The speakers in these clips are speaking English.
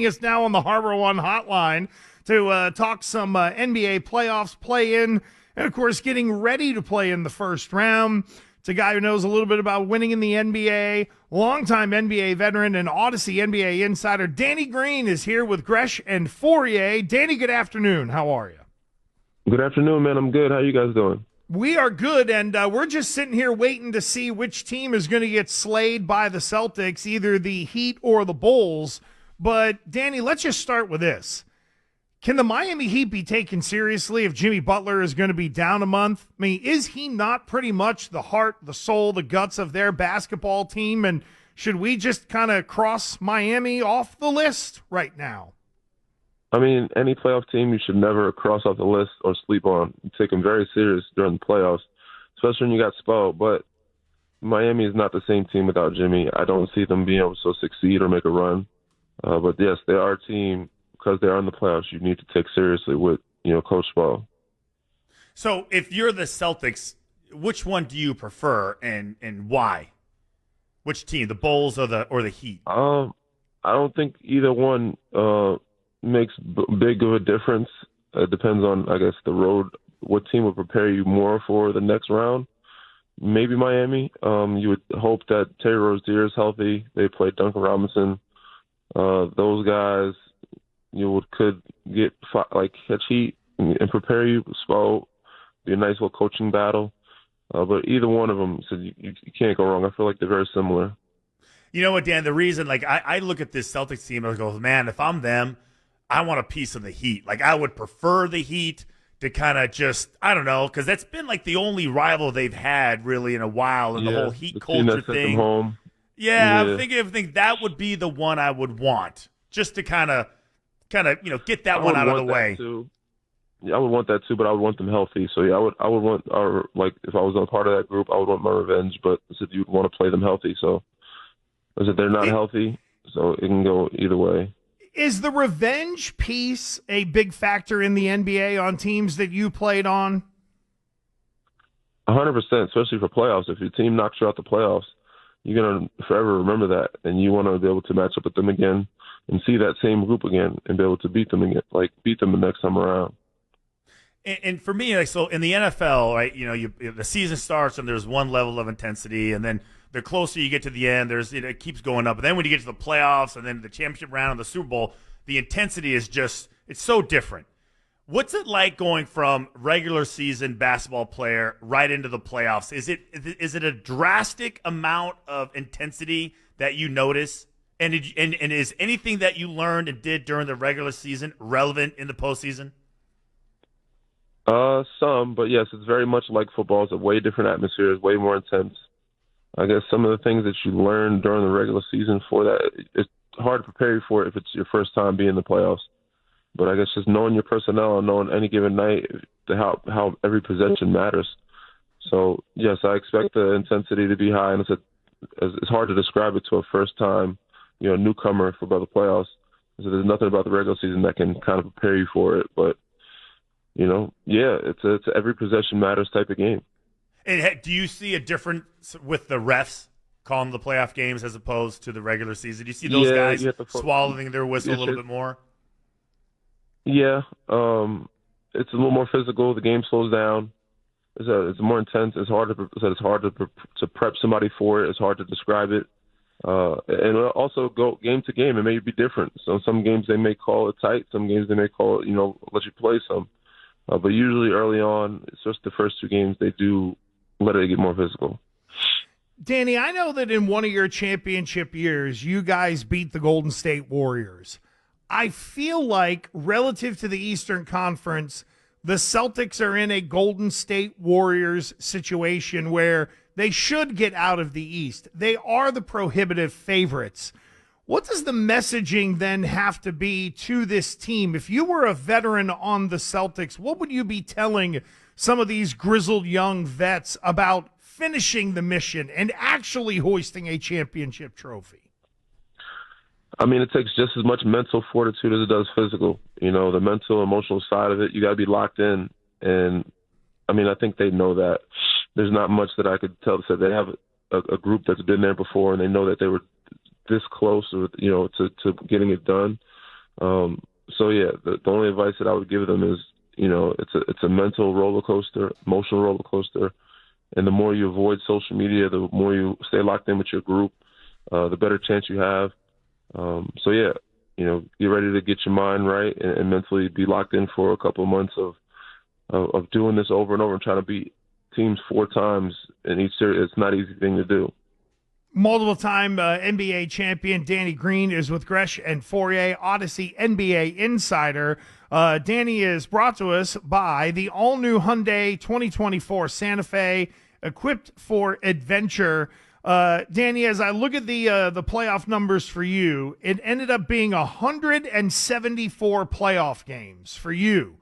Us now on the Harbor One hotline to talk some NBA playoffs, play-in, and, of course, getting ready to play in the first round. It's a guy who knows a little bit about winning in the NBA, longtime NBA veteran and Odyssey NBA insider. Danny Green is here with Gresh and Fourier. Danny, good afternoon. How are you? Good afternoon, man. I'm good. How you guys doing? We are good, and we're just sitting here waiting to see which team is going to get slayed by the Celtics, either the Heat or the Bulls. But, Danny, let's just start with this. Can the Miami Heat be taken seriously if Jimmy Butler is going to be down a month? I mean, is he not pretty much the heart, the soul, the guts of their basketball team? And should we just kind of cross Miami off the list right now? I mean, any playoff team you should never cross off the list or sleep on. You take them very serious during the playoffs, especially when you got Spo. But Miami is not the same team without Jimmy. I don't see them being able to succeed or make a run. But, yes, they are a team, because they are in the playoffs, you need to take seriously with, Coach Spo. So if you're the Celtics, which one do you prefer and why? Which team, the Bulls or the Heat? I don't think either one makes big of a difference. It depends on, I guess, the road. What team would prepare you more for the next round? Maybe Miami. You would hope that Terry Rozier is healthy. They play Duncan Robinson. Those guys could get catch heat and prepare you. Spo, be a nice little coaching battle. But either one of them, so you can't go wrong. I feel like they're very similar. You know what, Dan? The reason, I look at this Celtics team and I go, man, if I'm them, I want a piece of the Heat. I would prefer the Heat to kind of just, I don't know, because that's been the only rival they've had really in a while, and the whole Heat culture thing. Home. Yeah, I think that would be the one I would want, just to kind of get that one out of the way. Too. Yeah, I would want that too, but I would want them healthy. So yeah, I would want if I was a part of that group, I would want my revenge. But I said you'd want to play them healthy, so I said they're not healthy, so it can go either way. Is the revenge piece a big factor in the NBA on teams that you played on? 100%, especially for playoffs. If your team knocks you out the playoffs, you're going to forever remember that, and you want to be able to match up with them again and see that same group again and be able to beat them again, beat them the next time around. And for me, so in the NFL, right, the season starts and there's one level of intensity, and then the closer you get to the end, it keeps going up. And then when you get to the playoffs and then the championship round and the Super Bowl, the intensity is it's so different. What's it like going from regular season basketball player right into the playoffs? Is it a drastic amount of intensity that you notice? And is anything that you learned and did during the regular season relevant in the postseason? Some, but yes, it's very much like football. It's a way different atmosphere. It's way more intense. I guess some of the things that you learn during the regular season for that, it's hard to prepare you for it if it's your first time being in the playoffs. But I guess just knowing your personnel and knowing any given night how every possession matters. So, yes, I expect the intensity to be high, and it's hard to describe it to a first-time newcomer for the playoffs. So there's nothing about the regular season that can kind of prepare you for it. But, it's a every possession matters type of game. And do you see a difference with the refs calling the playoff games as opposed to the regular season? Do you see those guys swallowing their whistle a little bit more? Yeah, it's a little more physical. The game slows down. It's more intense. It's hard to prep somebody for it. It's hard to describe it. And also go game to game. It may be different. So some games they may call it tight. Some games they may call it, let you play some. But usually early on, it's just the first two games, they do let it get more physical. Danny, I know that in one of your championship years, you guys beat the Golden State Warriors. I feel like relative to the Eastern Conference, the Celtics are in a Golden State Warriors situation where they should get out of the East. They are the prohibitive favorites. What does the messaging then have to be to this team? If you were a veteran on the Celtics, what would you be telling some of these grizzled young vets about finishing the mission and actually hoisting a championship trophy? I mean, it takes just as much mental fortitude as it does physical. The mental, emotional side of it, you got to be locked in. And, I mean, I think they know that. There's not much that I could tell. So they have a group that's been there before, and they know that they were this close, to getting it done. So yeah, the only advice that I would give them is, it's a mental roller coaster, emotional roller coaster, and the more you avoid social media, the more you stay locked in with your group, the better chance you have. So yeah, get ready to get your mind right and mentally be locked in for a couple of months of doing this over and over and trying to beat teams 4 times in each series. It's not an easy thing to do. Multiple-time NBA champion Danny Green is with Gresh and Fourier, Odyssey NBA Insider. Danny is brought to us by the all-new Hyundai 2024 Santa Fe, equipped for adventure. Danny, as I look at the playoff numbers for you, it ended up being 174 playoff games for you.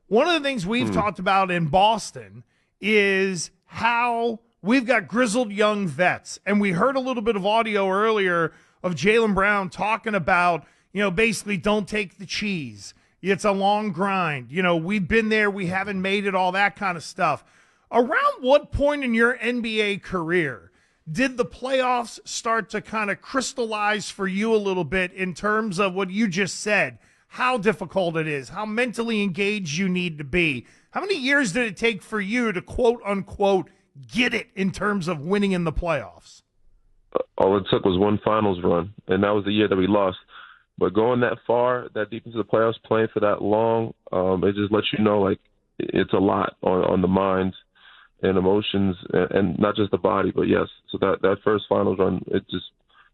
One of the things we've talked about in Boston is how we've got grizzled young vets, and we heard a little bit of audio earlier of Jaylen Brown talking about, basically don't take the cheese. It's a long grind. We've been there. We haven't made it, all that kind of stuff. Around what point in your NBA career did the playoffs start to kind of crystallize for you a little bit in terms of what you just said, how difficult it is, how mentally engaged you need to be? How many years did it take for you to, quote unquote, get it in terms of winning in the playoffs? All it took was one finals run, and that was the year that we lost. But going that far, that deep into the playoffs, playing for that long, it just lets you know, like, it's a lot on the mind and emotions, and not just the body, but yes. So that first finals run, it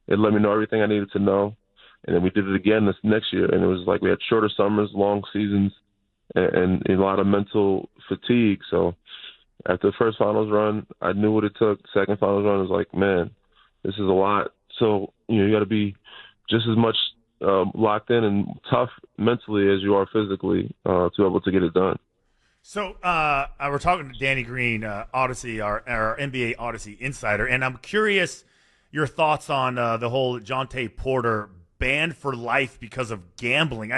let me know everything I needed to know. And then we did it again this next year, and it was like we had shorter summers, long seasons, and a lot of mental fatigue. So after the first finals run, I knew what it took. Second finals run was like, man, this is a lot. So, you got to be just as much locked in and tough mentally as you are physically to be able to get it done. So we're talking to Danny Green, Odyssey, our NBA Odyssey insider, and I'm curious your thoughts on the whole Jontay Porter banned for life because of gambling.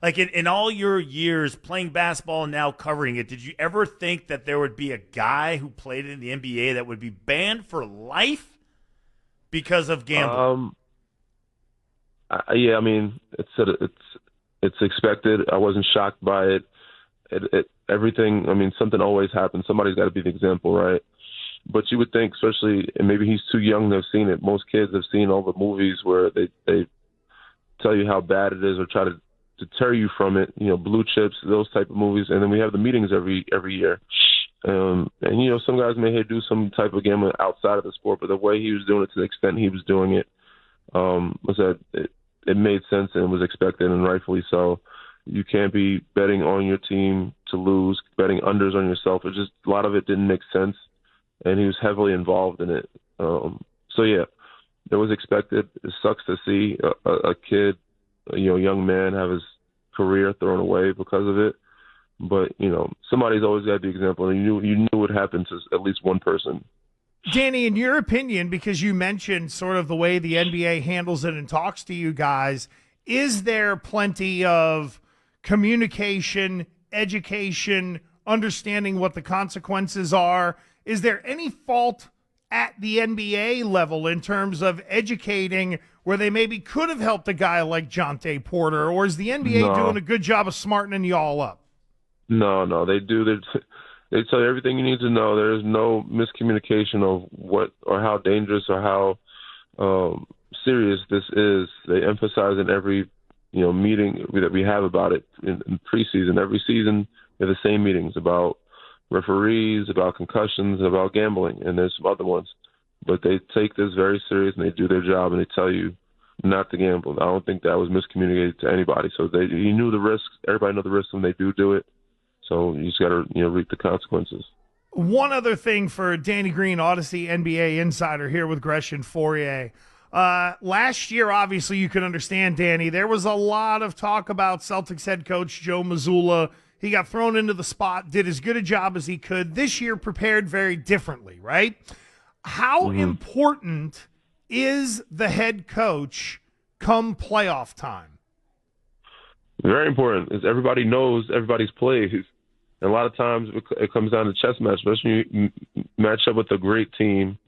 In all your years playing basketball and now covering it, did you ever think that there would be a guy who played in the NBA that would be banned for life because of gambling? Yeah, I mean, it's expected. I wasn't shocked by it. Everything. I mean, something always happens. Somebody's got to be the example, right? But you would think, especially, and maybe he's too young to have seen it. Most kids have seen all the movies where they tell you how bad it is or try to deter you from it. Blue Chips, those type of movies, and then we have the meetings every year. And some guys may do some type of gambling outside of the sport, but the way he was doing it, to the extent he was doing it, was that it made sense and was expected, and rightfully so. You can't be betting on your team to lose, betting unders on yourself. It just, a lot of it didn't make sense, and he was heavily involved in it. So yeah, it was expected. It sucks to see a kid, young man, have his career thrown away because of it. But somebody's always got the example, and you knew what happened to at least one person. Danny, in your opinion, because you mentioned sort of the way the NBA handles it and talks to you guys, is there plenty of communication, education, understanding what the consequences are? Is there any fault at the NBA level in terms of educating where they maybe could have helped a guy like Jontay Porter, or is the NBA doing a good job of smartening you all up? No, they do. They tell you everything you need to know. There is no miscommunication of what or how dangerous or how serious this is. They emphasize in every meeting that we have about it in preseason. Every season, we have the same meetings about referees, about concussions, about gambling, and there's some other ones. But they take this very serious, and they do their job, and they tell you not to gamble. I don't think that was miscommunicated to anybody. So you knew the risks. Everybody knew the risks when they do it. So you just got to reap the consequences. One other thing for Danny Green, Odyssey NBA Insider, here with Gresh and Fourier. Last year, obviously, you can understand, Danny, there was a lot of talk about Celtics head coach Joe Mazzulla. He got thrown into the spot, did as good a job as he could. This year prepared very differently, right? How important is the head coach come playoff time? Very important, because everybody knows everybody's plays. And a lot of times it comes down to chess match, especially when you match up with a great team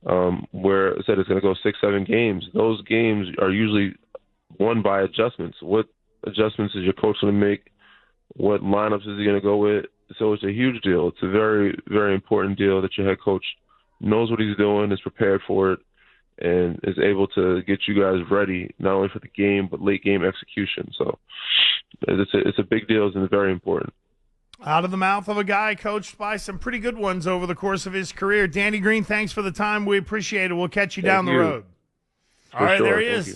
where it said it's going to go 6-7 games. Those games are usually won by adjustments. What adjustments is your coach going to make, what lineups is he going to go with. So it's a huge deal. It's a very, very important deal that your head coach knows what he's doing, is prepared for it, and is able to get you guys ready not only for the game but late game execution. So it's a big deal and very important. Out of the mouth of a guy coached by some pretty good ones over the course of his career. Danny Green, thanks for the time. We appreciate it. We'll catch you down the road. All right, sure. there he Thank is. you.